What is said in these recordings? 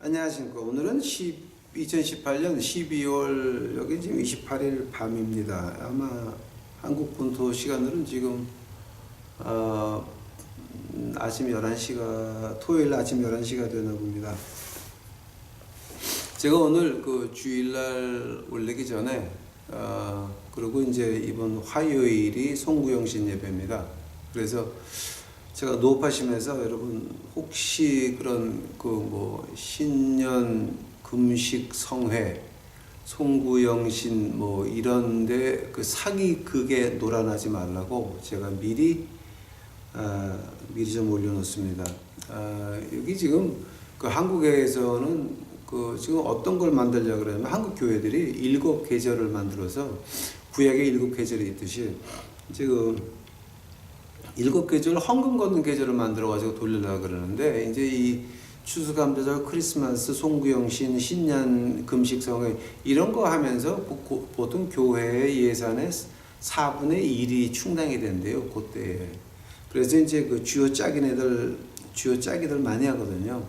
안녕하십니까. 오늘은 2018년 12월 여기 지금 28일 밤입니다. 아마 한국 본토 시간으로는 지금 아침 11시가 토요일 아침 11시가 되나 봅니다. 제가 오늘 그 주일날 올리기 전에 그리고 이제 이번 화요일이 송구영신 예배입니다. 그래서 제가 노파심에서 여러분 혹시 그런 그 뭐 신년 금식 성회 송구영신 뭐 이런데 그 사기극에 놀아나지 말라고 제가 미리 좀 올려놓습니다. 여기 지금 그 한국에서는 그 지금 어떤 걸 만들려고 그러냐면 한국 교회들이 7계절을 만들어서 구약에 7계절이 있듯이 지금 7계절 헌금 걷는 계절을 만들어가지고 돌리려고 그러는데, 이제 이 추수감사절, 크리스마스, 송구영신, 신년 금식성회 이런 거 하면서 보통 교회의 예산의 4분의 1이 충당이 된대요, 그때에. 그래서 이제 그 주요 짜기들 많이 하거든요.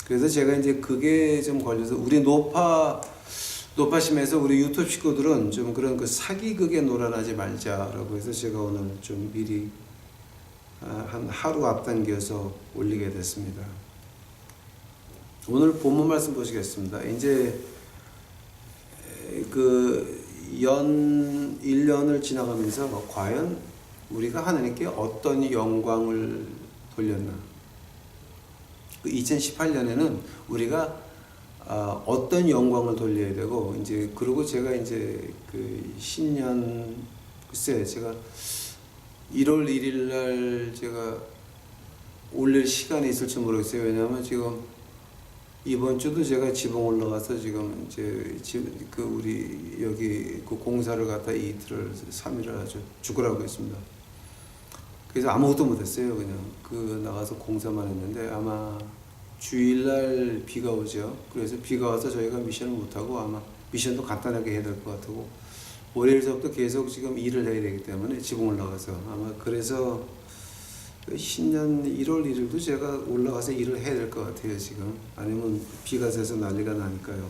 그래서 제가 이제 그게 좀 걸려서 우리 노파심에서 우리 유튜브 식구들은 좀 그런 그 사기극에 놀아나지 말자라고 해서 제가 오늘 좀 미리 한 하루 앞당겨서 올리게 됐습니다. 오늘 본문 말씀 보시겠습니다. 이제 그 1년을 지나가면서 과연 우리가 하나님께 어떤 영광을 돌렸나? 2018년에는 우리가 어떤 영광을 돌려야 되고, 이제 그리고 제가 이제 그 신년 글쎄 제가 1월 1일 날 제가 올릴 시간이 있을지 모르겠어요. 왜냐하면 지금 이번 주도 제가 지붕 올라가서 지금 이제 그 우리 여기 그 공사를 갖다 이틀을 3일을 아주 죽으라고 했습니다. 그래서 아무것도 못했어요. 그냥 그 나가서 공사만 했는데 아마 주일날 비가 오죠. 그래서 비가 와서 저희가 미션을 못하고 아마 미션도 간단하게 해야 될 것 같고, 월요일서부터 계속 지금 일을 해야 되기 때문에 지붕 올라가서 아마 그래서 신년 1월 1일도 제가 올라가서 일을 해야 될 것 같아요. 지금 아니면 비가 새서 난리가 나니까요.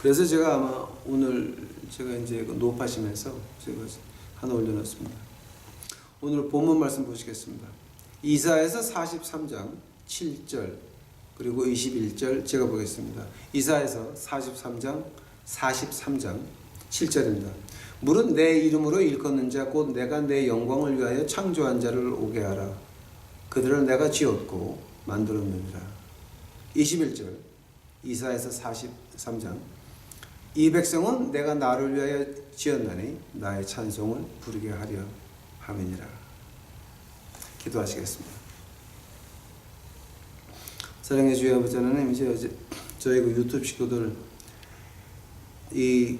그래서 제가 아마 오늘 제가 이제 노파심에서 제가 하나 올려놨습니다. 오늘 본문 말씀 보시겠습니다. 이사야서 43장 7절 그리고 21절 제가 보겠습니다. 이사야서 43장 7절입니다. 물은 내 이름으로 일컫는 자 곧 내가 내 영광을 위하여 창조한 자를 오게 하라. 그들을 내가 지었고 만들었느니라. 21절 이사야서 43장 이 백성은 내가 나를 위하여 지었나니 나의 찬송을 부르게 하려 함이니라. 기도하시겠습니다. 사랑의 주여 아버지 하나님, 이제 저희 그 유튜브 식구들 이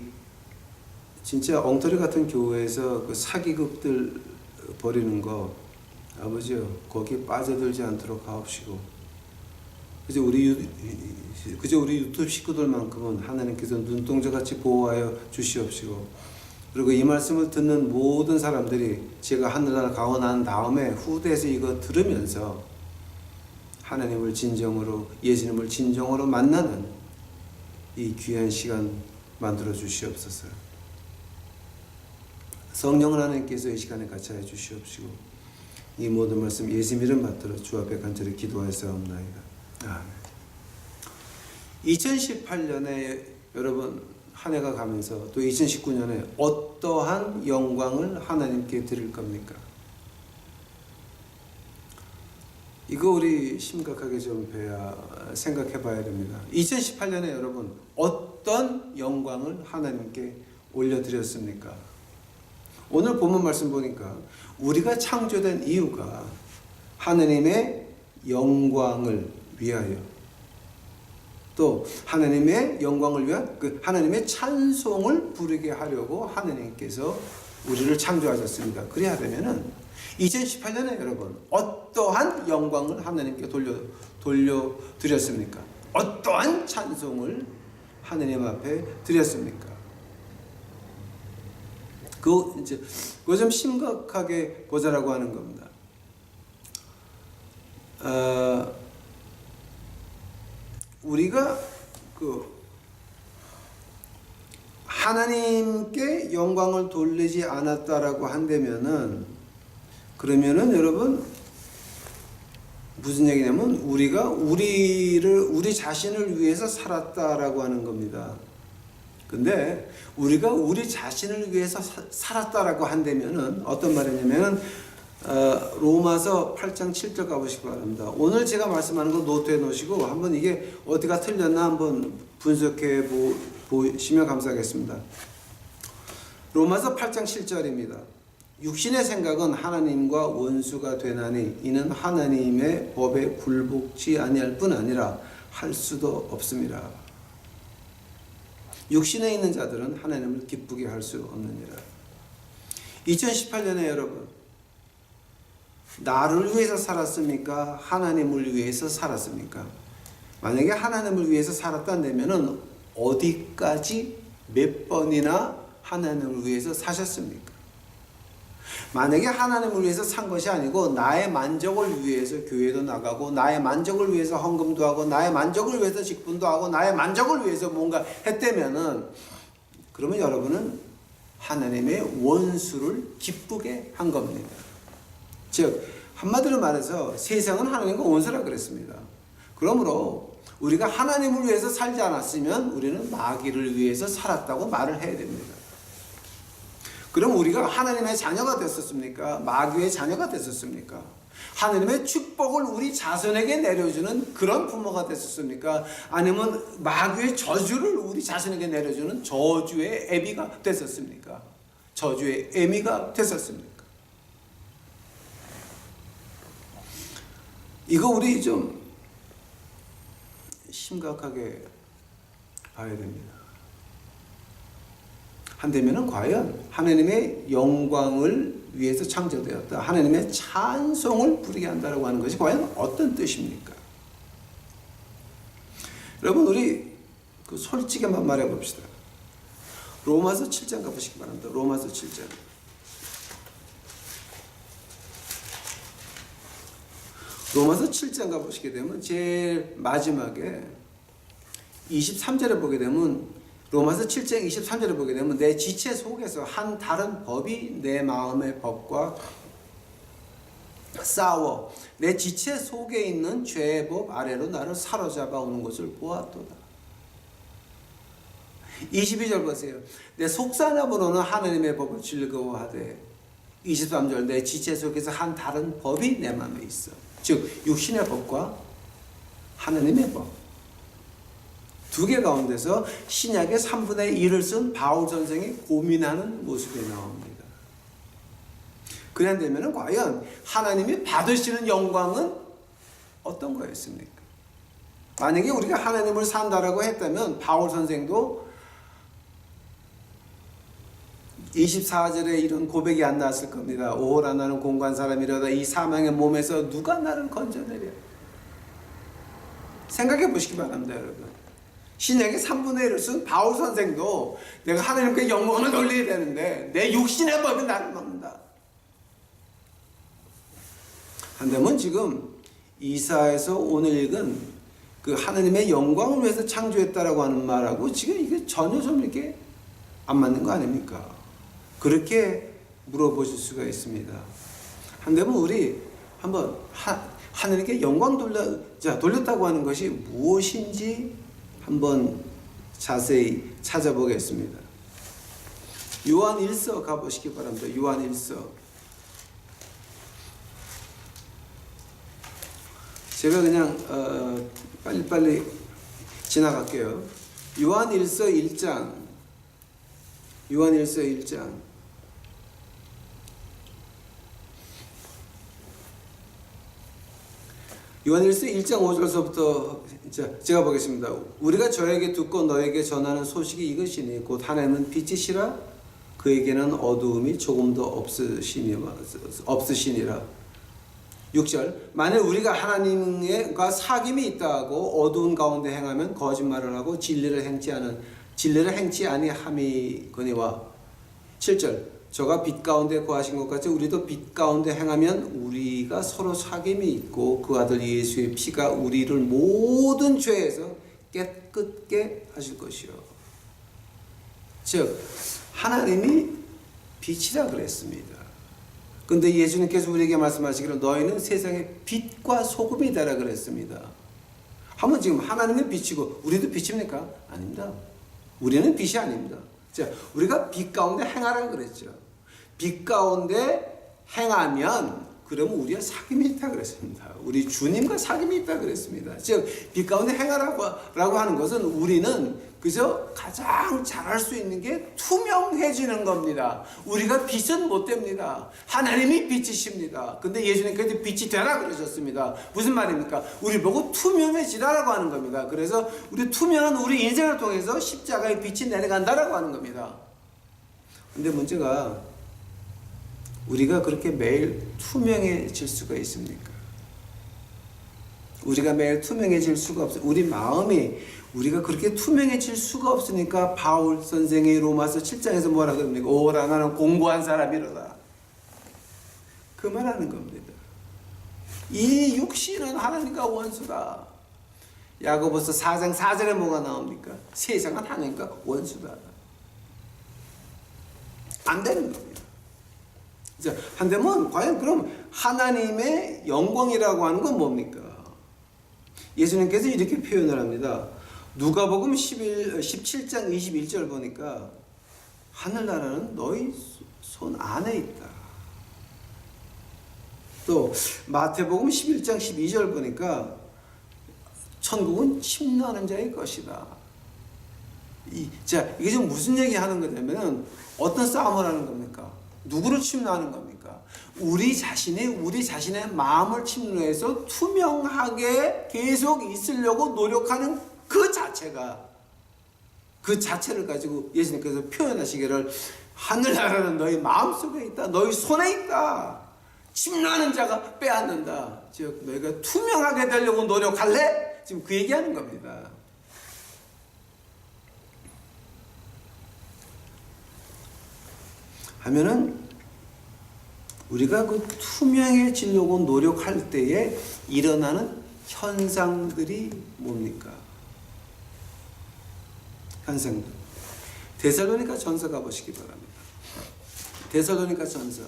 진짜 엉터리 같은 교회에서 그 사기극들 벌이는 거 아버지요, 거기 빠져들지 않도록 하옵시고, 그저 우리 유튜브 식구들만큼은 하나님께서 눈동자같이 보호하여 주시옵시고, 그리고 이 말씀을 듣는 모든 사람들이 제가 하늘나라 가고 난 다음에 후대에서 이거 들으면서 하나님을 진정으로, 예수님을 진정으로 만나는 이 귀한 시간 만들어 주시옵소서. 성령 하나님께서 이 시간에 같이 하여 주시옵시고, 이 모든 말씀 예수님 이름 받들어 주 앞에 간절히 기도하였사옵나이다. 아멘. 2018년에 여러분 한 해가 가면서 또 2019년에 어떠한 영광을 하나님께 드릴 겁니까? 이거 우리 심각하게 좀 생각해 봐야 됩니다. 2018년에 여러분 어떤 영광을 하나님께 올려드렸습니까? 오늘 본문 말씀 보니까 우리가 창조된 이유가 하나님의 영광을 위하여, 또 하나님의 영광을 위한 그 하나님의 찬송을 부르게 하려고 하나님께서 우리를 창조하셨습니다. 그래야 되면은 2018년에 여러분 어떠한 영광을 하나님께 돌려드렸습니까? 어떠한 찬송을 하나님 앞에 드렸습니까? 그거 좀 심각하게 보자라고 하는 겁니다. 우리가 그 하나님께 영광을 돌리지 않았다라고 한다면은, 그러면은 여러분 무슨 얘기냐면 우리가 우리 자신을 위해서 살았다라고 하는 겁니다. 근데 우리가 우리 자신을 위해서 살았다라고 한다면은 어떤 말이냐면은 로마서 8장 7절 가보시기 바랍니다. 오늘 제가 말씀하는 거 노트에 놓으시고 한번 이게 어디가 틀렸나 한번 분석해 보시면 감사하겠습니다. 로마서 8장 7절입니다. 육신의 생각은 하나님과 원수가 되나니 이는 하나님의 법에 굴복지 아니할 뿐 아니라 할 수도 없습니다. 육신에 있는 자들은 하나님을 기쁘게 할 수 없느니라. 2018년에 여러분, 나를 위해서 살았습니까? 하나님을 위해서 살았습니까? 만약에 하나님을 위해서 살았다면 어디까지 몇 번이나 하나님을 위해서 사셨습니까? 만약에 하나님을 위해서 산 것이 아니고 나의 만족을 위해서 교회도 나가고 나의 만족을 위해서 헌금도 하고 나의 만족을 위해서 직분도 하고 나의 만족을 위해서 뭔가 했다면은, 그러면 여러분은 하나님의 원수를 기쁘게 한 겁니다. 즉 한마디로 말해서 세상은 하나님과 원수라 그랬습니다. 그러므로 우리가 하나님을 위해서 살지 않았으면 우리는 마귀를 위해서 살았다고 말을 해야 됩니다. 그럼 우리가 하나님의 자녀가 됐었습니까? 마귀의 자녀가 됐었습니까? 하나님의 축복을 우리 자손에게 내려주는 그런 부모가 됐었습니까? 아니면 마귀의 저주를 우리 자손에게 내려주는 저주의 애비가 됐었습니까? 저주의 애미가 됐었습니까? 이거 우리 좀 심각하게 봐야 됩니다. 한다면은 과연 하나님의 영광을 위해서 창조되었다, 하나님의 찬송을 부르게 한다라고 하는 것이 과연 어떤 뜻입니까? 여러분 우리 솔직히 한번 말해 봅시다. 로마서 7장 가보시기 바랍니다. 로마서 7장. 로마서 7장 가보시게 되면 제일 마지막에 23절에 보게 되면, 로마서 7장 23절에 보게 되면 내 지체 속에서 한 다른 법이 내 마음의 법과 싸워 내 지체 속에 있는 죄의 법 아래로 나를 사로잡아 오는 것을 보았도다. 22절 보세요. 내 속사람으로는 하나님의 법을 즐거워하되, 23절 내 지체 속에서 한 다른 법이 내 마음에 있어. 즉 육신의 법과 하나님의 법, 두 개 가운데서 신약의 3분의 1을 쓴 바울 선생이 고민하는 모습이 나옵니다. 그런다면 과연 하나님이 받으시는 영광은 어떤 거였습니까? 만약에 우리가 하나님을 산다라고 했다면 바울 선생도 24절에 이런 고백이 안 나왔을 겁니다. 오호라 나는 공고한 사람이로다. 이 사망의 몸에서 누가 나를 건져내랴. 생각해 보시기 바랍니다, 여러분. 신약의 3분의 1을 쓴 바울 선생도 내가 하나님께 영광을 돌려야 되는데 내 육신의 법이 나를 막는다 한다면, 지금 이사야에서 오늘 읽은 그 하나님의 영광을 위해서 창조했다라고 하는 말하고 지금 이게 전혀 좀 이렇게 안 맞는 거 아닙니까? 그렇게 물어보실 수가 있습니다. 한다면 우리 한번 하나님께 영광 돌렸다고 하는 것이 무엇인지 한번 자세히 찾아보겠습니다. 요한 1서 가보시기 바랍니다. 요한 1서. 제가 그냥 빨리빨리 지나갈게요. 요한 1서 1장. 요한 1서 1장. 요한일서 1장 5절서부터 제가 보겠습니다. 우리가 저에게 듣고 너에게 전하는 소식이 이것이니 곧 하나님은 빛이시라 그에게는 어두움이 조금도 없으시니라. 6절 만일 우리가 하나님과 사귐이 있다고 어두운 가운데 행하면 거짓말을 하고 진리를 행치 아니함이거니와. 7절 저가 빛 가운데 거하신 것 같이 우리도 빛 가운데 행하면 우리가 서로 사귐이 있고 그 아들 예수의 피가 우리를 모든 죄에서 깨끗게 하실 것이요. 즉 하나님이 빛이라 그랬습니다. 근데 예수님께서 우리에게 말씀하시기를 너희는 세상의 빛과 소금이다라 그랬습니다. 한번 지금 하나님은 빛이고 우리도 빛입니까? 아닙니다. 우리는 빛이 아닙니다. 자, 우리가 빛 가운데 행하라 그랬죠. 빛 가운데 행하면 그러면 우리가 사귐이 있다 그랬습니다. 우리 주님과 사귐이 있다 그랬습니다. 즉 빛 가운데 행하라고 하는 것은 우리는 그저 가장 잘할 수 있는 게 투명해지는 겁니다. 우리가 빛은 못 됩니다. 하나님이 빛이십니다. 근데 예수님께서 빛이 되라 그러셨습니다. 무슨 말입니까? 우리 보고 투명해지라고 하는 겁니다. 그래서 우리 투명한 우리 인생을 통해서 십자가의 빛이 내려간다라고 하는 겁니다. 근데 문제가 우리가 그렇게 매일 투명해질 수가 있습니까? 우리가 매일 투명해질 수가 없어요. 우리 마음이 우리가 그렇게 투명해질 수가 없으니까 바울 선생의 로마서 7장에서 뭐라 그럽니까? 오라 나는 공고한 사람이로다. 그 말하는 겁니다. 이 육신은 하나님과 원수다. 야고보서 4장 4절에 뭐가 나옵니까? 세상은 하나님과 원수다. 안 되는 겁니다. 자, 한데면 과연 그럼 하나님의 영광이라고 하는 건 뭡니까? 예수님께서 이렇게 표현을 합니다. 누가복음 17장 21절 보니까 하늘나라는 너희 손 안에 있다. 또 마태복음 11장 12절 보니까 천국은 침노하는 자의 것이다. 자, 이게 지금 무슨 얘기 하는 거냐면 어떤 싸움을 하는 겁니까? 누구를 침노하는 겁니까? 우리 자신의 마음을 침노해서 투명하게 계속 있으려고 노력하는 그 자체를 가지고 예수님께서 표현하시기를 하늘나라는 너희 마음속에 있다. 너희 손에 있다. 침노하는 자가 빼앗는다. 즉 너희가 투명하게 되려고 노력할래? 지금 그 얘기하는 겁니다. 하면은 우리가 그 투명해지려고 노력할 때에 일어나는 현상들이 뭡니까? 현상들. 데살로니가 전서 가보시기 바랍니다. 데살로니가 전서.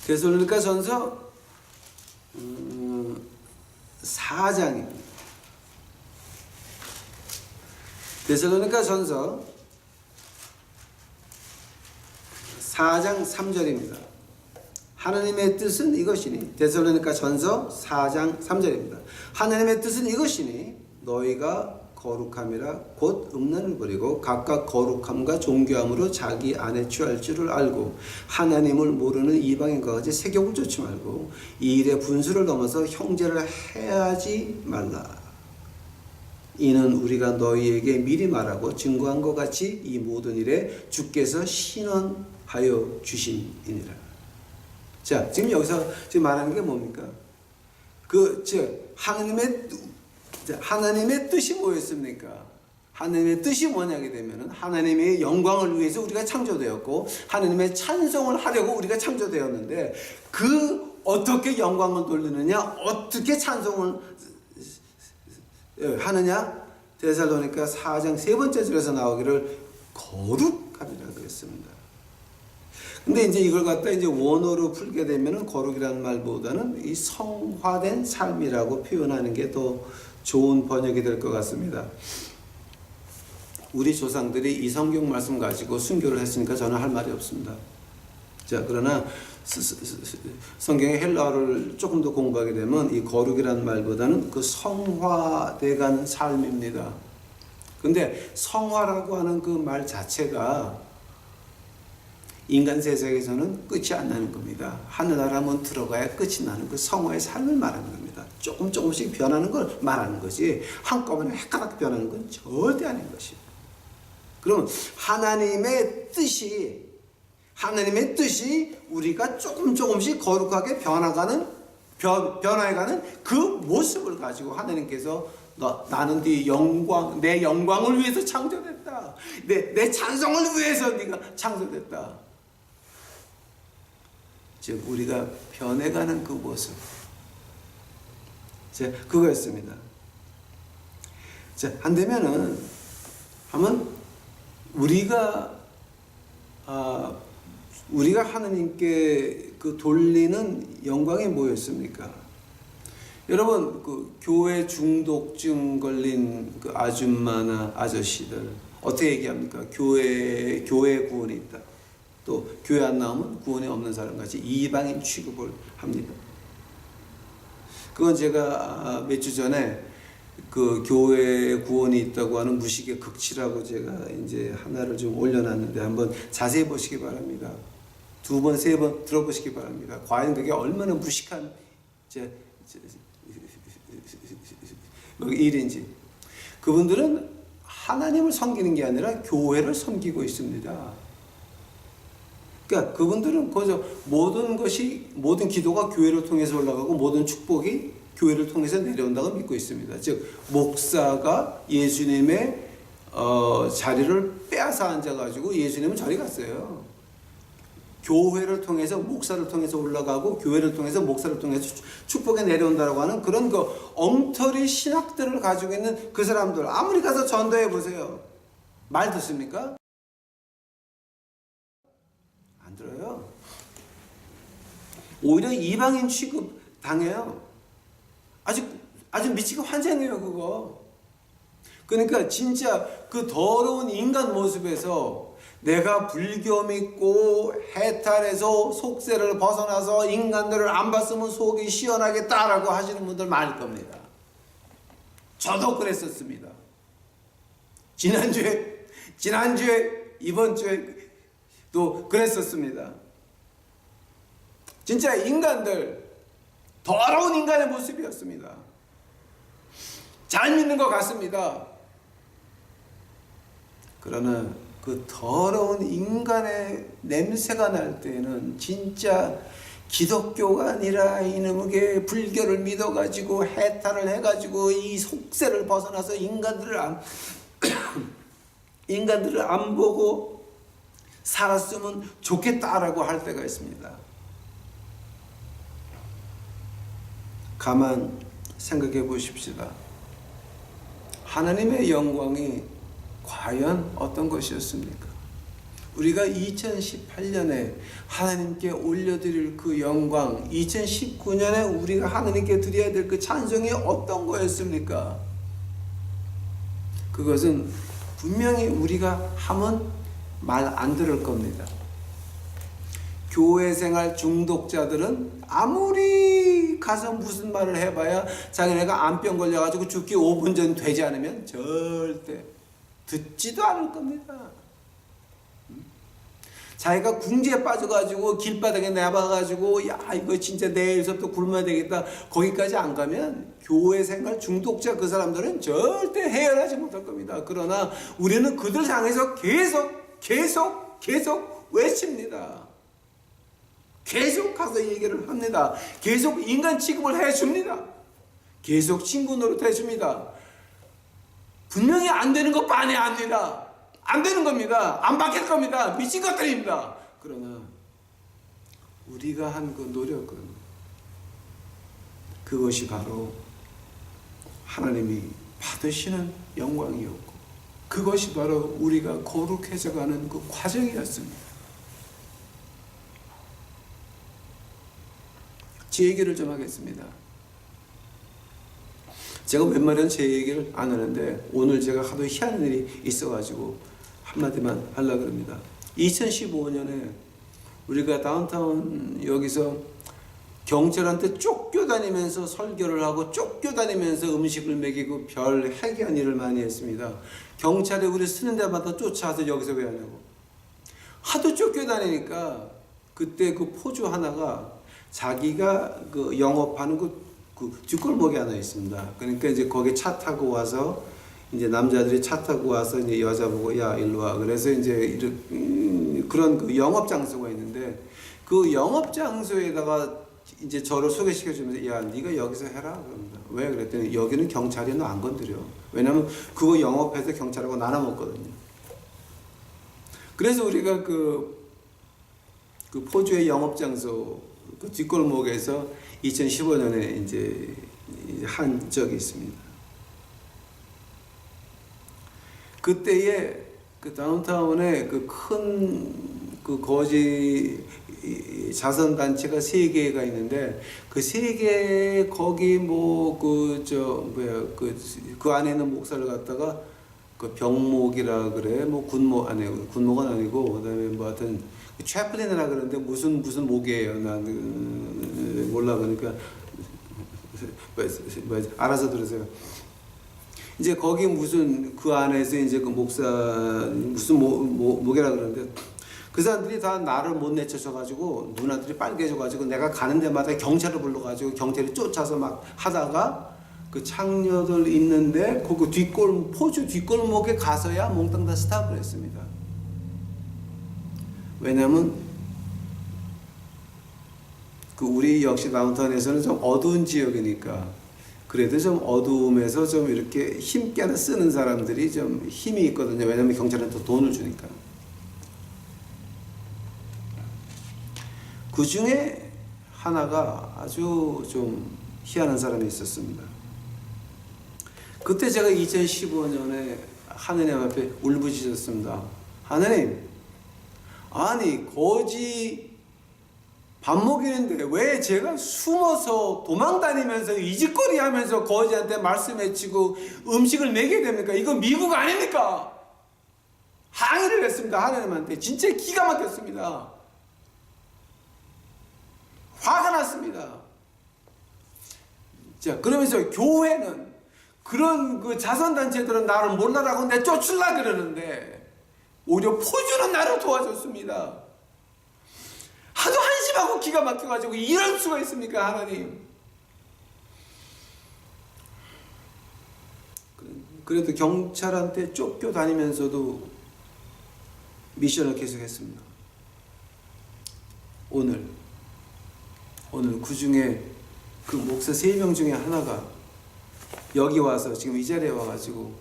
데살로니가 전서 4장입니다. 데살로니가전서 4장 3절입니다. 하나님의 뜻은 이것이니 데살로니가전서 4장 3절입니다. 하나님의 뜻은 이것이니 너희가 거룩함이라 곧 음란을 버리고 각각 거룩함과 존귀함으로 자기 안에 취할 줄을 알고 하나님을 모르는 이방인과 같이 세욕을 쫓지 말고 이 일에 분수를 넘어서 형제를 해하지 말라. 이는 우리가 너희에게 미리 말하고 증거한 것 같이 이 모든 일에 주께서 신원하여 주심이니라. 자, 지금 여기서 지금 말하는 게 뭡니까? 하나님의 뜻이 뭐였습니까? 하나님의 뜻이 뭐냐게 되면은 하나님의 영광을 위해서 우리가 창조되었고 하나님의 찬송을 하려고 우리가 창조되었는데 그 어떻게 영광을 돌리느냐, 어떻게 찬송을 하느냐? 데살로니가 4장 3번째 절에서 나오기를 거룩함이라 그랬습니다. 근데 이제 이걸 갖다 이제 원어로 풀게 되면은 거룩이라는 말보다는 이 성화된 삶이라고 표현하는 게 더 좋은 번역이 될 것 같습니다. 우리 조상들이 이 성경 말씀 가지고 순교를 했으니까 저는 할 말이 없습니다. 자, 그러나 성경의 헬라어를 조금 더 공부하게 되면 이 거룩이라는 말보다는 그 성화돼가는 삶입니다. 근데 성화라고 하는 그 말 자체가 인간 세상에서는 끝이 안 나는 겁니다. 하늘나라면 들어가야 끝이 나는 그 성화의 삶을 말하는 겁니다. 조금씩 변하는 걸 말하는 거지 한꺼번에 헷갈하게 변하는 건 절대 아닌 것이에요. 그럼 하나님의 뜻이 우리가 조금씩 거룩하게 변화가는 변화해가는 그 모습을 가지고 하나님께서 나는 네 영광, 내 영광을 위해서 창조됐다. 내 찬송을 위해서 네가 창조됐다. 즉 우리가 변해가는 그 모습. 자, 그거였습니다. 자, 한다면은 한번 우리가 하나님께 그 돌리는 영광이 뭐였습니까? 여러분 그 교회 중독증 걸린 그 아줌마나 아저씨들 어떻게 얘기합니까? 교회에 구원이 있다. 또 교회 안 나오면 구원이 없는 사람 같이 이방인 취급을 합니다. 그건 제가 몇 주 전에 그 교회에 구원이 있다고 하는 무식의 극치라고 제가 이제 하나를 좀 올려놨는데 한번 자세히 보시기 바랍니다. 2번, 3번 들어보시기 바랍니다. 과연 그게 얼마나 무식한 일인지. 그분들은 하나님을 섬기는 게 아니라 교회를 섬기고 있습니다. 그러니까 그분들은 그저 모든 기도가 교회를 통해서 올라가고 모든 축복이 교회를 통해서 내려온다고 믿고 있습니다. 즉 목사가 예수님의 자리를 빼앗아 앉아가지고 예수님은 저리 갔어요. 교회를 통해서 목사를 통해서 올라가고 교회를 통해서 목사를 통해서 축복이 내려온다고 하는 그런 그 엉터리 신학들을 가지고 있는 그 사람들 아무리 가서 전도해 보세요. 말 듣습니까? 안 들어요. 오히려 이방인 취급 당해요. 아주 미치고 환장해요 그거. 그러니까 진짜 그 더러운 인간 모습에서 내가 불교 믿고 해탈해서 속세를 벗어나서 인간들을 안 봤으면 속이 시원하겠다라고 하시는 분들 많을 겁니다. 저도 그랬었습니다. 지난주에 이번 주에 또 그랬었습니다. 진짜 인간들 더러운 인간의 모습이었습니다. 잘 믿는 것 같습니다. 그러나 그 더러운 인간의 냄새가 날 때는 진짜 기독교가 아니라 이놈의 불교를 믿어가지고 해탈을 해가지고 이 속세를 벗어나서 인간들을 안 보고 살았으면 좋겠다라고 할 때가 있습니다. 가만 생각해 보십시다. 하나님의 영광이 과연 어떤 것이었습니까? 우리가 2018년에 하나님께 올려드릴 그 영광, 2019년에 우리가 하나님께 드려야 될 그 찬송이 어떤 거였습니까? 그것은 분명히 우리가 하면 말 안 들을 겁니다. 교회 생활 중독자들은 아무리 가서 무슨 말을 해봐야 자기네가 암병 걸려가지고 죽기 5분 전 되지 않으면 절대 듣지도 않을 겁니다. 자기가 궁지에 빠져가지고 길바닥에 내봐가지고 야 이거 진짜 내일부터 굶어야 되겠다 거기까지 안 가면 교회 생활 중독자 그 사람들은 절대 해결하지 못할 겁니다. 그러나 우리는 그들 향해서 계속 외칩니다. 계속 가서 얘기를 합니다. 계속 인간 취급을 해줍니다. 계속 친구 노릇 해줍니다. 분명히 안 되는 거 반해합니다. 안 되는 겁니다. 안 바뀔 겁니다. 미친 것들입니다. 그러나 우리가 한 그 노력은 그것이 바로 하나님이 받으시는 영광이었고 그것이 바로 우리가 거룩해져가는 그 과정이었습니다. 제 얘기를 좀 하겠습니다. 제가 웬만하면 제 얘기를 안 하는데 오늘 제가 하도 희한한 일이 있어가지고 한마디만 하려고 합니다. 2015년에 우리가 다운타운 여기서 경찰한테 쫓겨다니면서 설교를 하고 쫓겨다니면서 음식을 먹이고 별 해괴한 일을 많이 했습니다. 경찰이 우리 쓰는 데마다 쫓아와서 여기서 왜 하냐고. 하도 쫓겨다니니까 그때 그 포주 하나가 자기가 그 영업하는 그 뒷골목이 하나 있습니다. 그러니까 이제 거기 차 타고 와서 이제 남자들이 차 타고 와서 이제 여자 보고 야 일로 와. 그래서 이제 그런 그 영업 장소가 있는데 그 영업 장소에다가 이제 저를 소개시켜주면서 야 네가 여기서 해라 그럽니다. 왜 그랬더니 여기는 경찰이 너 안 건드려. 왜냐면 그거 영업해서 경찰하고 나눠 먹거든요. 그래서 우리가 그 포주의 영업장소 그 뒷골목에서 2015년에 이제 한 적이 있습니다. 그때에 그 다운타운에 그 큰 그 거지 자선단체가 3개가 있는데 그 3개 거기 뭐 그 안에 있는 목사를 갖다가 그 병목이라 그래 뭐 군목은 아니고 그다음에 뭐 하여튼 채플린이라 그러는데 무슨 목이에요. 난 몰라. 그러니까 알아서 들으세요. 이제 거기 무슨 그 안에서 이제 그 목사 무슨 목이라 그러는데 그 사람들이 다 나를 못 내쫓아가지고 누나들이 빨개져가지고 내가 가는 데마다 경찰을 불러가지고 경찰이 쫓아서 막 하다가 그 창녀들 있는데 그 포주 뒷골목에 가서야 몽땅 다 스탑을 했습니다. 왜냐면 그 우리 역시 다운타운에서는 좀 어두운 지역이니까 그래도 좀 어두움에서 좀 이렇게 힘께나 쓰는 사람들이 좀 힘이 있거든요. 왜냐면 경찰한테 돈을 주니까. 그 중에 하나가 아주 좀 희한한 사람이 있었습니다. 그때 제가 2015년에 하느님 앞에 울부짖었습니다. 하느님, 아니 거지 밥 먹이는데 왜 제가 숨어서 도망다니면서 이짓거리 하면서 거지한테 말씀해치고 음식을 먹이게 됩니까? 이거 미국 아닙니까? 항의를 했습니다. 하느님한테. 진짜 기가 막혔습니다. 화가 났습니다. 자, 그러면서 교회는 그런 그 자선단체들은 나를 몰라라고 내쫓으려고 그러는데 오히려 포주는 나를 도와줬습니다. 하도 한심하고 기가 막혀가지고 이럴 수가 있습니까, 하나님? 그래도 경찰한테 쫓겨다니면서도 미션을 계속했습니다. 오늘 그 중에 그 목사 3명 중에 하나가 여기 와서 지금 이 자리에 와가지고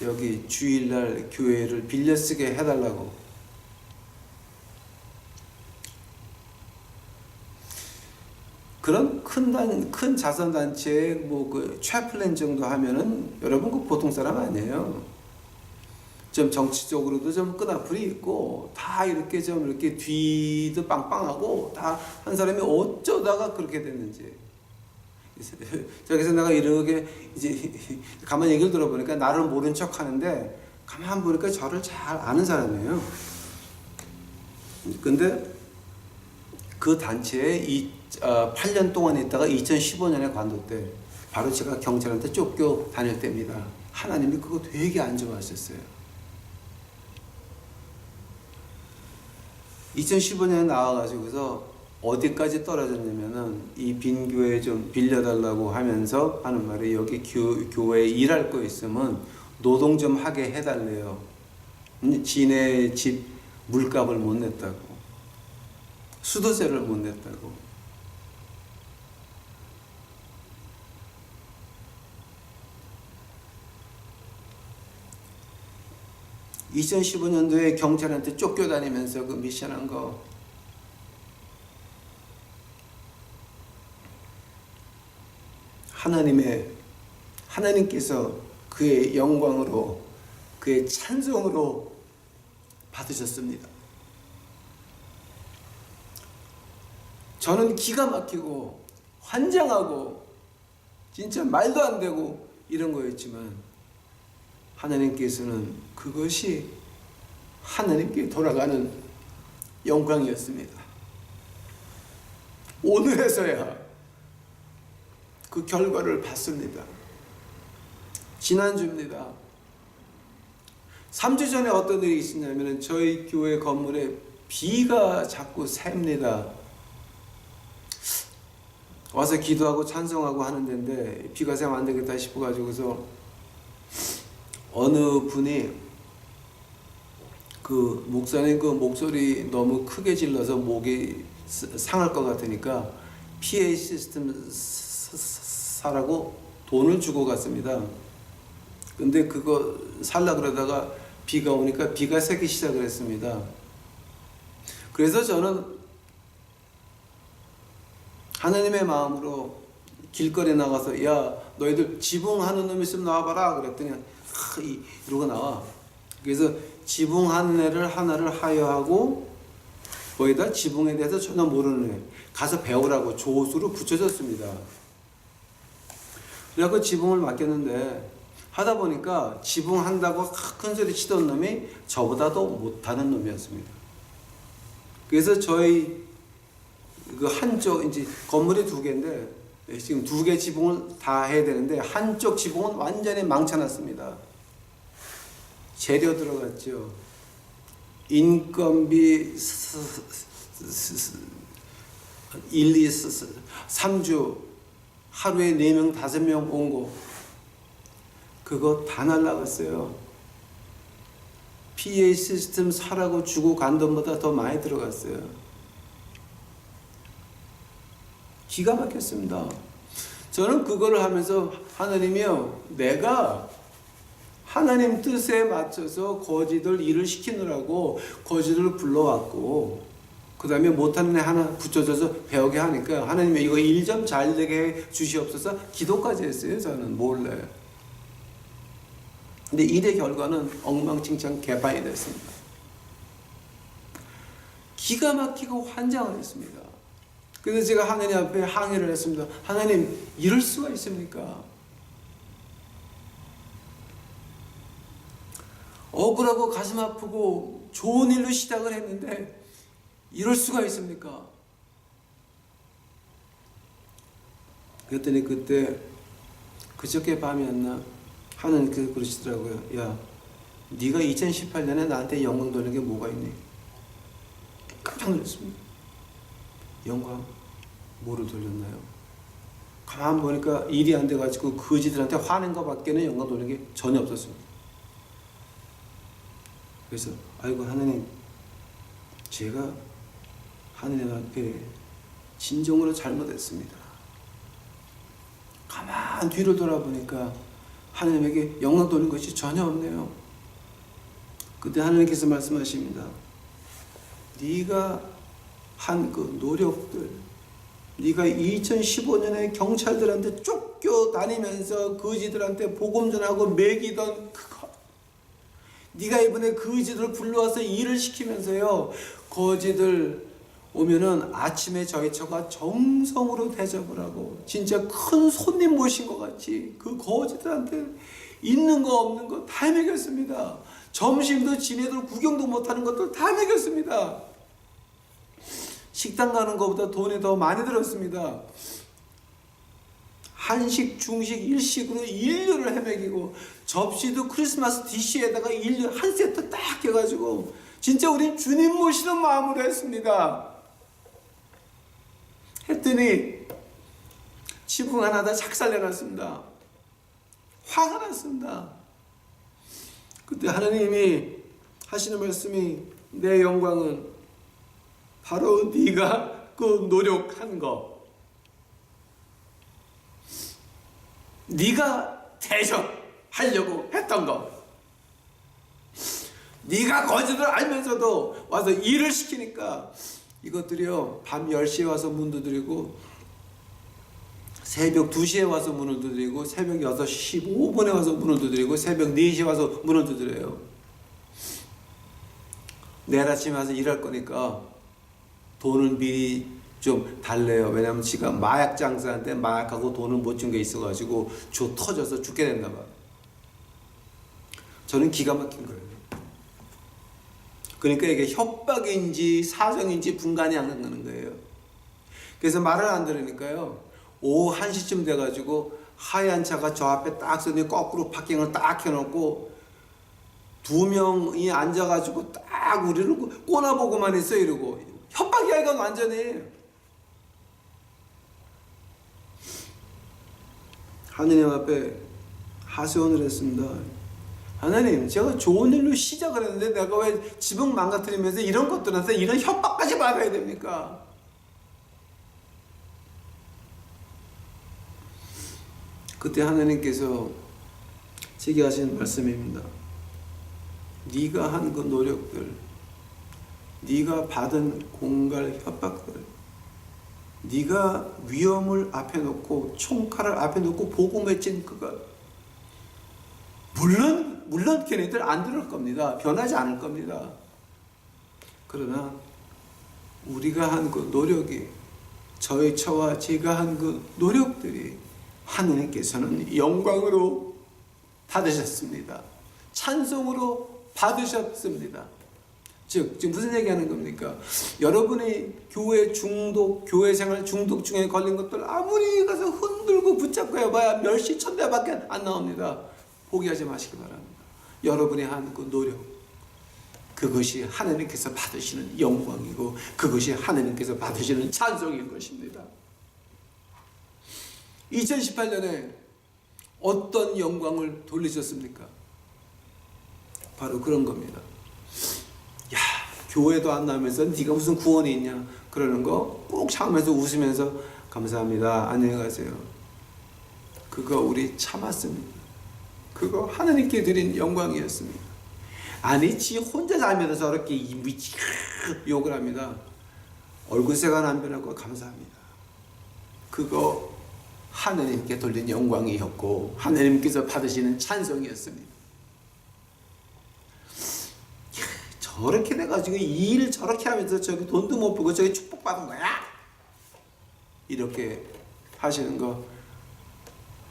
여기 주일날 교회를 빌려 쓰게 해달라고. 그런 큰 자선단체에 뭐 그 채플린 정도 하면은 여러분 그 보통 사람 아니에요. 좀 정치적으로도 좀 끈앞풀이 있고 다 이렇게 좀 이렇게 뒤도 빵빵하고 다 한 사람이 어쩌다가 그렇게 됐는지. 그래서 내가 이렇게 이제 가만히 얘기를 들어보니까 나를 모른 척 하는데 가만 보니까 저를 잘 아는 사람이에요. 근데 그 단체에 8년 동안 있다가 2015년에 관뒀대. 바로 제가 경찰한테 쫓겨 다닐 때입니다. 하나님이 그거 되게 안 좋아하셨어요. 2015년에 나와가지고서 어디까지 떨어졌냐면은 이 빈 교회 좀 빌려달라고 하면서 하는 말이 여기 교회에 일할 거 있으면 노동 좀 하게 해달래요. 지네 집 물값을 못 냈다고. 수도세를 못 냈다고. (2015년도에) 경찰한테 쫓겨다니면서 그 미션한 거 하나님께서 그의 영광으로 그의 찬송으로 받으셨습니다. 저는 기가 막히고 환장하고 진짜 말도 안 되고 이런 거였지만 하나님께서는 그것이 하나님께 돌아가는 영광이었습니다. 오늘에서야 그 결과를 봤습니다. 지난주입니다. 3주 전에 어떤 일이 있었냐면 저희 교회 건물에 비가 자꾸 셉니다. 와서 기도하고 찬송하고 하는 데인데 비가 새면 안 되겠다 싶어가지고서 어느 분이 그 목사님 그 목소리 너무 크게 질러서 목이 상할 것 같으니까 PA 시스템 사라고 돈을 주고 갔습니다. 근데 그거 살라 그러다가 비가 오니까 비가 새기 시작을 했습니다. 그래서 저는 하나님의 마음으로 길거리에 나가서 야 너희들 지붕하는 놈 있으면 나와봐라 그랬더니 이러고 나와. 그래서 지붕하는 애를 하나를 하여하고 거기다 지붕에 대해서 전혀 모르는 애 가서 배우라고 조수로 붙여줬습니다. 그래서 지붕을 맡겼는데 하다 보니까 지붕한다고 큰 소리 치던 놈이 저보다도 못하는 놈이었습니다. 그래서 저희 그 한쪽 이제 건물이 2개인데 지금 2개 지붕을 다 해야 되는데 한쪽 지붕은 완전히 망쳐놨습니다. 재료 들어갔죠. 인건비 1, 2, 3주 하루에 4명, 5명 온 거 그거 다 날라갔어요. PA 시스템 사라고 주고 간 돈보다 더 많이 들어갔어요. 기가 막혔습니다. 저는 그거를 하면서 하나님이요, 내가 하나님 뜻에 맞춰서 거지들 일을 시키느라고 거지들을 불러왔고 그 다음에 못하는 애 하나 붙여줘서 배우게 하니까 하나님이 이거 일 좀 잘 되게 해 주시옵소서 기도까지 했어요. 저는 몰래. 근데 일의 결과는 엉망진창 개판이 됐습니다. 기가 막히고 환장을 했습니다. 그래서 제가 하나님 앞에 항의를 했습니다. 하나님, 이럴 수가 있습니까? 억울하고 가슴 아프고 좋은 일로 시작을 했는데 이럴 수가 있습니까? 그랬더니 그때 그저께 밤이었나 하나님께서 그러시더라고요. 야, 네가 2018년에 나한테 영광 돌리는 게 뭐가 있니? 깜짝 놀랐습니다. 영광? 뭐를 돌렸나요? 가만 보니까 일이 안 돼가지고 거지들한테 화낸 것밖에는 영광 돌리는 게 전혀 없었습니다. 그래서 아이고 하나님, 제가 하나님 앞에 진정으로 잘못했습니다. 가만 뒤를 돌아보니까 하나님에게 영광 돌리는 것이 전혀 없네요. 그때 하나님께서 말씀하십니다. 네가 한 그 노력들, 네가 2015년에 경찰들한테 쫓겨다니면서 거지들한테 복음 전하고 먹이던 그거, 네가 이번에 거지들을 불러와서 일을 시키면서요, 거지들 오면은 아침에 저희 처가 정성으로 대접을 하고 진짜 큰 손님 모신 것 같이 그 거지들한테 있는 거 없는 거 다 먹였습니다. 점심도 지네들 구경도 못하는 것들 다 먹였습니다. 식당 가는 것보다 돈이 더 많이 들었습니다. 한식, 중식, 일식으로 인류를 헤매기고 접시도 크리스마스 디시에다가 인류 한 세트 딱 해가지고 진짜 우린 주님 모시는 마음으로 했습니다. 했더니 지붕 하나 다 작살내놨습니다. 화가 났습니다. 그때 하나님이 하시는 말씀이 내 영광은 바로 네가 그 노력한 거, 네가 대접하려고 했던 거, 네가 거짓을 알면서도 와서 일을 시키니까 이것들이요 밤 10시에 와서 문 두드리고 새벽 2시에 와서 문을 두드리고 새벽 6시 15분에 와서 문을 두드리고 새벽 4시에 와서 문을 두드려요. 내일 아침에 와서 일할 거니까 돈을 미리 좀 달래요. 왜냐면 지가 마약 장사한테 마약하고 돈을 못 준 게 있어가지고 터져서 죽게 됐나 봐. 저는 기가 막힌 거예요. 그러니까 이게 협박인지 사정인지 분간이 안 가는 거예요. 그래서 말을 안 들으니까요, 오후 1시쯤 돼가지고 하얀 차가 저 앞에 딱 서니 거꾸로 파킹을 딱 해놓고 2명이 앉아가지고 딱 우리를 꼬나보고만 있어. 이러고 협박이야 이건 완전히. 하느님 앞에 하소연을 했습니다. 하나님, 제가 좋은 일로 시작을 했는데 내가 왜 지붕 망가뜨리면서 이런 것들한테 이런 협박까지 받아야 됩니까? 그때 하나님께서 제게 하신 말씀입니다. 네가 한 그 노력들, 네가 받은 공갈 협박들, 네가 위험을 앞에 놓고 총칼을 앞에 놓고 복음 외친 그것, 물론 걔네들 안 들을 겁니다. 변하지 않을 겁니다. 그러나 우리가 한 그 노력이, 저와 제가 한 그 노력들이 하느님께서는 영광으로 받으셨습니다. 찬송으로 받으셨습니다. 즉, 지금 무슨 얘기하는 겁니까? 여러분이 교회 중독, 교회 생활 중독 중에 걸린 것들 아무리 가서 흔들고 붙잡고 해봐야 멸시 천대밖에 안 나옵니다. 포기하지 마시기 바랍니다. 여러분이 한 그 노력, 그것이 하나님께서 받으시는 영광이고 그것이 하나님께서 받으시는 찬송인 것입니다. 2018년에 어떤 영광을 돌리셨습니까? 바로 그런 겁니다. 야, 교회도 안 나오면서 네가 무슨 구원이 있냐 그러는 거 꼭 참으면서 웃으면서 감사합니다, 안녕히 가세요. 그거 우리 참았습니다. 그거 하나님께 드린 영광이었습니다. 아니, 지 혼자 살면서 저렇게 욕을 합니다. 얼굴색은 안 변하고 감사합니다. 그거 하나님께 돌린 영광이었고 하나님께서 받으시는 찬송이었습니다. 저렇게 돼가지고 이 일 저렇게 하면서 저기 돈도 못 벌고 저기 축복받은 거야? 이렇게 하시는 거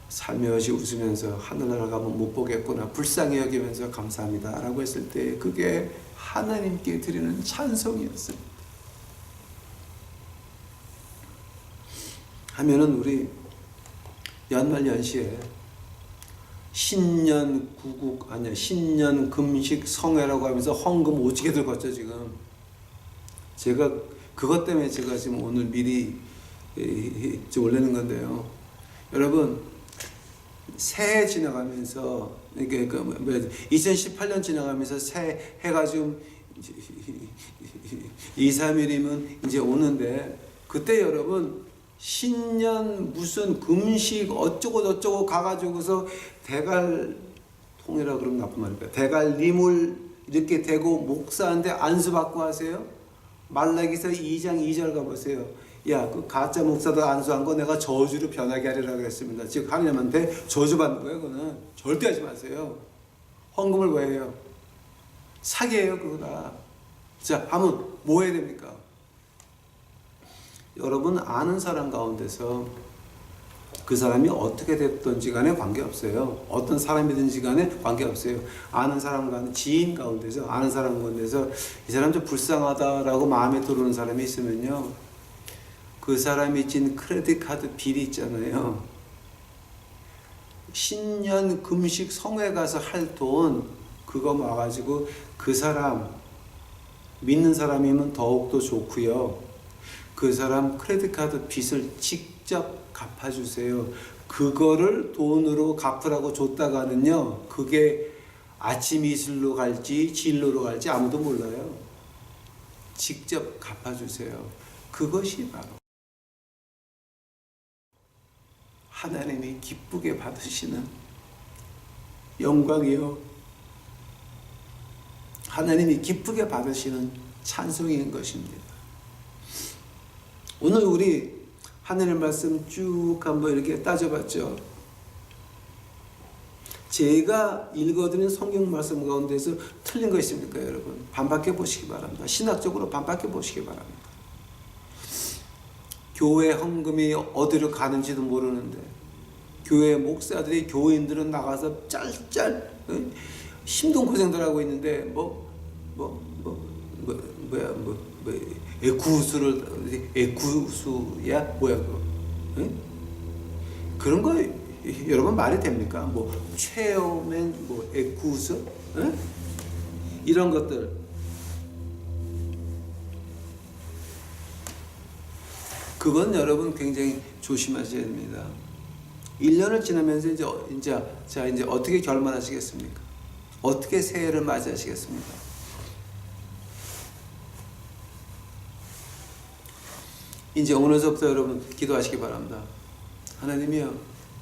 살며시 웃으면서 하늘나라 가면 못 보겠구나, 불쌍히 여기면서 감사합니다 라고 했을 때 그게 하나님께 드리는 찬송이었습니다. 하면은 우리 연말연시에 신년 구국, 아니야, 신년 금식 성회라고 하면서 헌금 오지게 들었죠 지금. 제가 그것 때문에 제가 지금 오늘 미리 올리는 건데요. 여러분, 새해 지나가면서, 이게 2018년 지나가면서 새해가 좀 2, 3일이면 이제 오는데, 그때 여러분 신년 무슨 금식 어쩌고 저쩌고 가가지고서 대갈통이라 그러면 나쁜 말일까, 대갈림을 이렇게 대고 목사한테 안수받고 하세요. 말라기서 2장 2절 가보세요. 야, 그 가짜 목사도 안수한 거 내가 저주로 변하게 하리라 그랬습니다. 즉 하나님한테 저주받는 거예요. 그거는 절대 하지 마세요. 헌금을 왜 해요? 사기예요 그거다. 자, 하면 뭐 해야 됩니까? 여러분 아는 사람 가운데서 그 사람이 어떻게 됐든지 간에 관계없어요. 어떤 사람이든지 간에 관계없어요. 아는 사람 간에, 지인 가운데서, 아는 사람 가운데서 이 사람 좀 불쌍하다라고 마음에 들어오는 사람이 있으면요, 그 사람이 진 크레딧 카드 비리 있잖아요. 신년 금식 성회 가서 할 돈 그거 모아가지고 그 사람 믿는 사람이면 더욱더 좋고요. 그 사람 크레딧 카드 빚을 직접 갚아주세요. 그거를 돈으로 갚으라고 줬다가는요, 그게 아침 이슬로 갈지 진로로 갈지 아무도 몰라요. 직접 갚아주세요. 그것이 바로 하나님이 기쁘게 받으시는 영광이요, 하나님이 기쁘게 받으시는 찬송인 것입니다. 오늘 우리 하나님 말씀 쭉 한번 이렇게 따져봤죠. 제가 읽어드린 성경 말씀 가운데서 틀린 거 있습니까, 여러분? 반박해 보시기 바랍니다. 신학적으로 반박해 보시기 바랍니다. 교회 헌금이 어디로 가는지도 모르는데, 교회 목사들이, 교인들은 나가서 짤짤 힘든 고생들 하고 있는데 애구수야 뭐야 그거? 응? 그런 거 여러분 말이 됩니까? 뭐 체험엔 뭐 애구수? 응? 이런 것들 그건 여러분 굉장히 조심하셔야 됩니다. 1년을 지나면서 이제 어떻게 결말하시겠습니까? 어떻게 새해를 맞이하시겠습니까? 이제 오늘서부터 여러분 기도하시기 바랍니다. 하나님이여,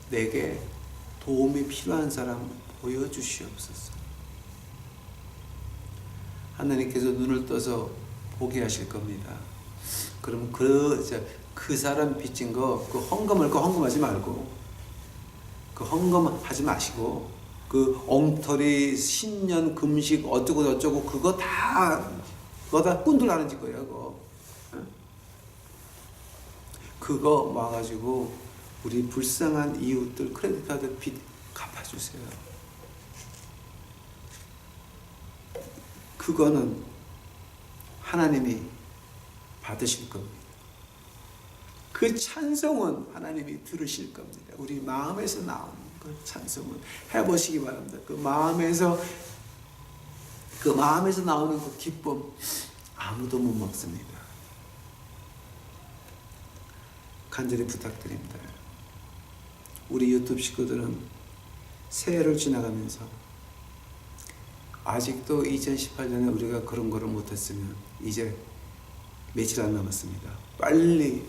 내게 도움이 필요한 사람 보여주시옵소서. 하나님께서 눈을 떠서 보게 하실 겁니다. 그럼 그 사람 빚진 거, 그 헌금하지 말고, 그 헌금하지 마시고, 그 엉터리 신년 금식 어쩌고 저쩌고 그거 다 꾼들하는 짓거예요. 그거 와가지고 우리 불쌍한 이웃들 크레딧카드 빚 갚아주세요. 그거는 하나님이 받으실 겁니다. 그 찬송은 하나님이 들으실 겁니다. 우리 마음에서 나오는 그 찬송은 해보시기 바랍니다. 그 마음에서 나오는 그 기쁨 아무도 못 먹습니다. 간절히 부탁드립니다. 우리 유튜브 식구들은 새해를 지나가면서 아직도 2018년에 우리가 그런 거를 못했으면 이제 며칠 안 남았습니다. 빨리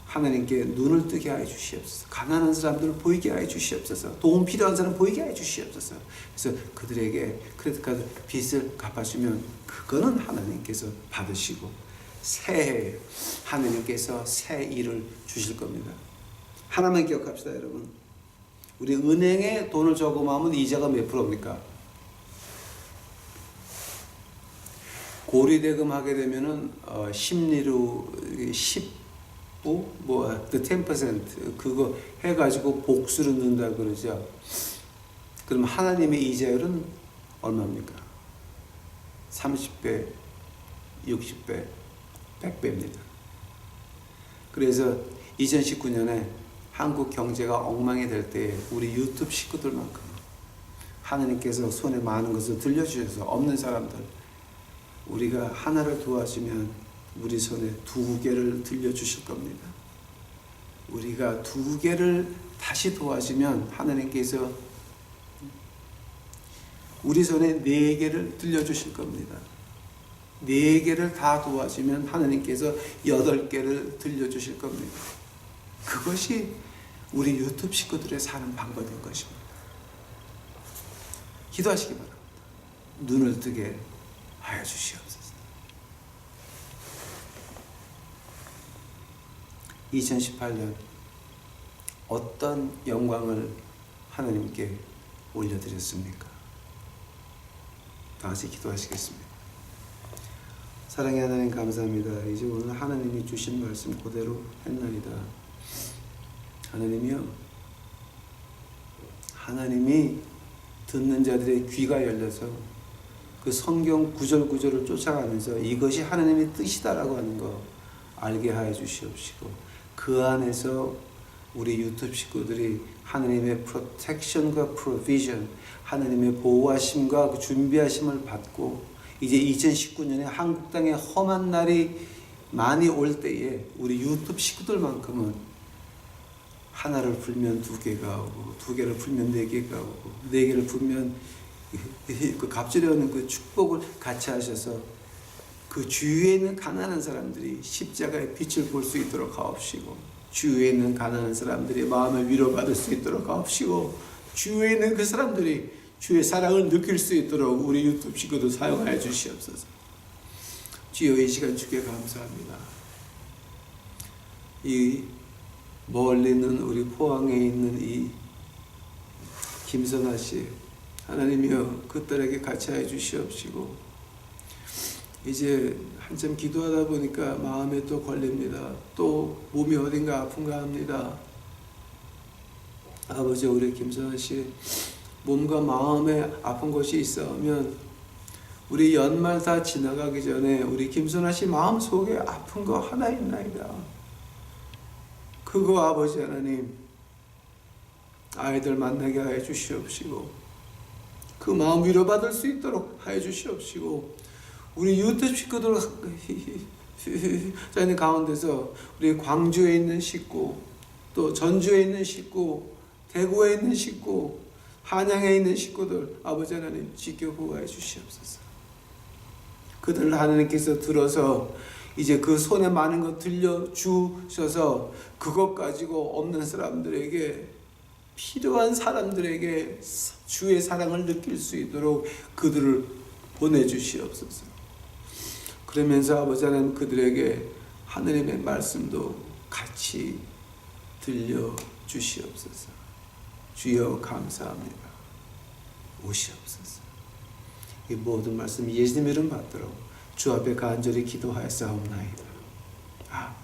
하나님께 눈을 뜨게 하여 주시옵소서. 가난한 사람들을 보이게 하여 주시옵소서. 도움 필요한 사람 보이게 하여 주시옵소서. 그래서 그들에게 크레딧카드 빚을 갚아주면 그거는 하나님께서 받으시고 새해 하나님께서 새 일을 주실 겁니다. 하나만 기억합시다, 여러분. 우리 은행에 돈을 저금하면 이자가 몇 프로입니까? 고리대금 하게 되면은 심리로 10% 10% 그거 해가지고 복수를 넣는다 그러죠. 그럼 하나님의 이자율은 얼마입니까? 30배, 60배, 100배입니다. 그래서 2019년에 한국 경제가 엉망이 될 때에 우리 유튜브 식구들만큼 하나님께서 손에 많은 것을 들려주셔서 없는 사람들 우리가 하나를 도와주면 우리 손에 2개를 들려주실 겁니다. 우리가 2개를 다시 도와주면 하나님께서 우리 손에 4개를 들려주실 겁니다. 4개를 다 도와주면 하나님께서 8개를 들려주실 겁니다. 그것이 우리 유튜브 식구들의 사는 방법인 것입니다. 기도하시기 바랍니다. 눈을 뜨게 하여 주시옵소서. 2018년 어떤 영광을 하나님께 올려드렸습니까? 다 같이 기도하시겠습니다. 사랑의 하나님 감사합니다. 이제 오늘 하나님이 주신 말씀 그대로 했나이다. 하나님이요, 하나님이 듣는 자들의 귀가 열려서 그 성경 구절구절을 쫓아가면서 이것이 하나님의 뜻이다라고 하는 거 알게 하여 주시옵시고 그 안에서 우리 유튜브 식구들이 하나님의 프로텍션과 프로비전, 하나님의 보호하심과 그 준비하심을 받고 이제 2019년에 한국 땅에 험한 날이 많이 올 때에 우리 유튜브 식구들만큼은 하나를 풀면 2개가 오고 2개를 풀면 4개가 오고 4개를 풀면 그 갑절에 오는 그 축복을 같이 하셔서 그 주위에 있는 가난한 사람들이 십자가의 빛을 볼 수 있도록 하옵시고 주위에 있는 가난한 사람들이 마음을 위로받을 수 있도록 하옵시고 주위에 있는 그 사람들이 주의 사랑을 느낄 수 있도록 우리 유튜브 식구도 사용하여 주시옵소서. 주여 이 시간 주께 감사합니다. 이 멀리 있는 우리 포항에 있는 이 김선아 씨 하나님이여 그 딸에게 같이 하여 주시옵시고 이제 한참 기도하다 보니까 마음에 또 걸립니다. 또 몸이 어딘가 아픈가 합니다. 아버지 우리 김선아 씨 몸과 마음에 아픈 것이 있으면 우리 연말 다 지나가기 전에 우리 김선아 씨 마음속에 아픈 거 하나 있나이다. 그거 아버지 하나님 아이들 만나게 하여 주시옵시고 그 마음 위로받을 수 있도록 하여 주시옵시고 우리 유튜브 식구들 자녀 가운데서 우리 광주에 있는 식구 또 전주에 있는 식구 대구에 있는 식구 한양에 있는 식구들 아버지 하나님 지켜 보호해 주시옵소서. 그들을 하나님께서 들어서 이제 그 손에 많은 것 들려주셔서 그것 가지고 없는 사람들에게 필요한 사람들에게 주의 사랑을 느낄 수 있도록 그들을 보내주시옵소서. 그러면서 아버지 하나님 그들에게 하느님의 말씀도 같이 들려주시옵소서. 주여 감사합니다. 오시옵소서. 이 모든 말씀 예수님 이름 받들어 주 앞에 간절히 기도하였사옵나이다. 아멘.